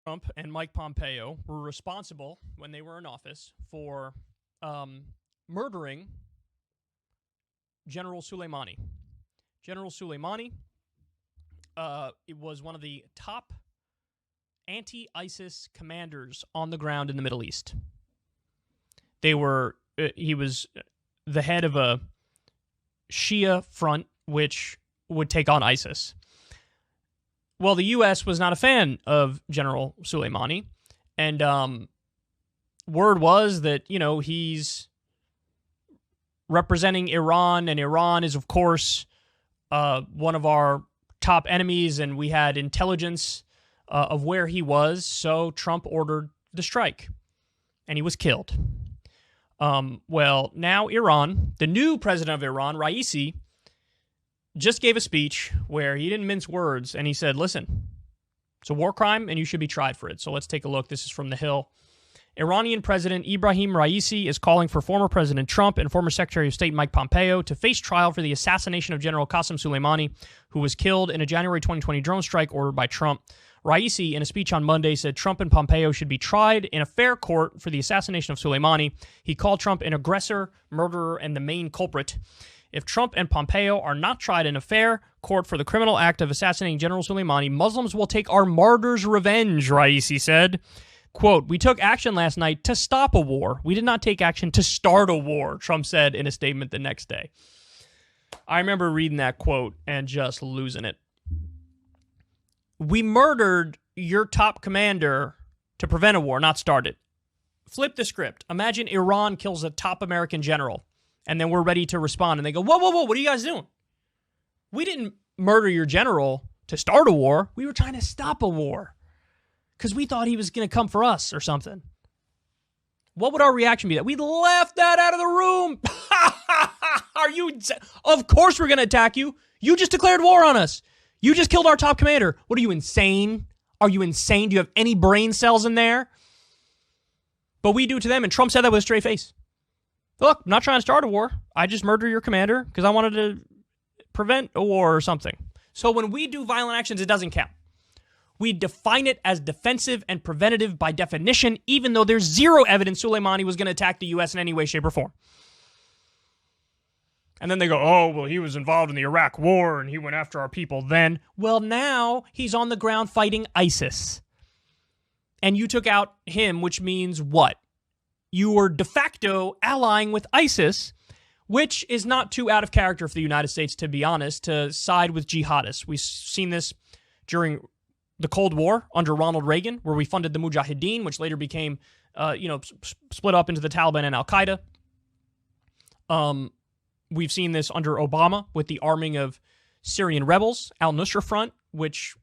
Trump and Mike Pompeo were responsible when they were in office for murdering General Soleimani. General Soleimani it was one of the top anti-ISIS commanders on the ground in the Middle East. He was the head of a Shia front which would take on ISIS. Well, the U.S. was not a fan of General Soleimani, and word was that, he's representing Iran, and Iran is, of course, one of our top enemies, and we had intelligence of where he was, so Trump ordered the strike, and he was killed. Well, now Iran, the new president of Iran, Raisi, just gave a speech where he didn't mince words, and he said, listen, it's a war crime, and you should be tried for it. So let's take a look. This is from The Hill. Iranian President Ibrahim Raisi is calling for former President Trump and former Secretary of State Mike Pompeo to face trial for the assassination of General Qasem Soleimani, who was killed in a January 2020 drone strike ordered by Trump. Raisi, in a speech on Monday, said Trump and Pompeo should be tried in a fair court for the assassination of Soleimani. He called Trump an aggressor, murderer, and the main culprit. If Trump and Pompeo are not tried in a fair court for the criminal act of assassinating General Soleimani, Muslims will take our martyrs' revenge, Raisi said. Quote, we took action last night to stop a war. We did not take action to start a war, Trump said in a statement the next day. I remember reading that quote and just losing it. We murdered your top commander to prevent a war, not start it. Flip the script. Imagine Iran kills a top American general, and then we're ready to respond, and they go, whoa, what are you guys doing? We didn't murder your general to start a war. We were trying to stop a war because we thought he was going to come for us or something. What would our reaction be? That we left that out of the room. Are you? Of course we're going to attack you. You just declared war on us. You just killed our top commander. What are you, insane? Are you insane? Do you have any brain cells in there? But we do to them, and Trump said that with a straight face. Look, I'm not trying to start a war. I just murdered your commander because I wanted to prevent a war or something. So when we do violent actions, it doesn't count. We define it as defensive and preventative by definition, even though there's zero evidence Soleimani was going to attack the U.S. in any way, shape, or form. And then they go, oh, well, he was involved in the Iraq war and he went after our people then. Well, now he's on the ground fighting ISIS. And you took out him, which means what? You were de facto allying with ISIS, which is not too out of character for the United States, to be honest, to side with jihadists. We've seen this during the Cold War under Ronald Reagan, where we funded the Mujahideen, which later became, split up into the Taliban and Al-Qaeda. We've seen this under Obama with the arming of Syrian rebels, Al-Nusra Front, which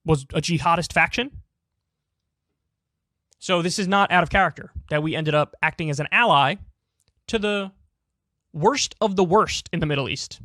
was a jihadist faction. So this is not out of character that we ended up acting as an ally to the worst of the worst in the Middle East.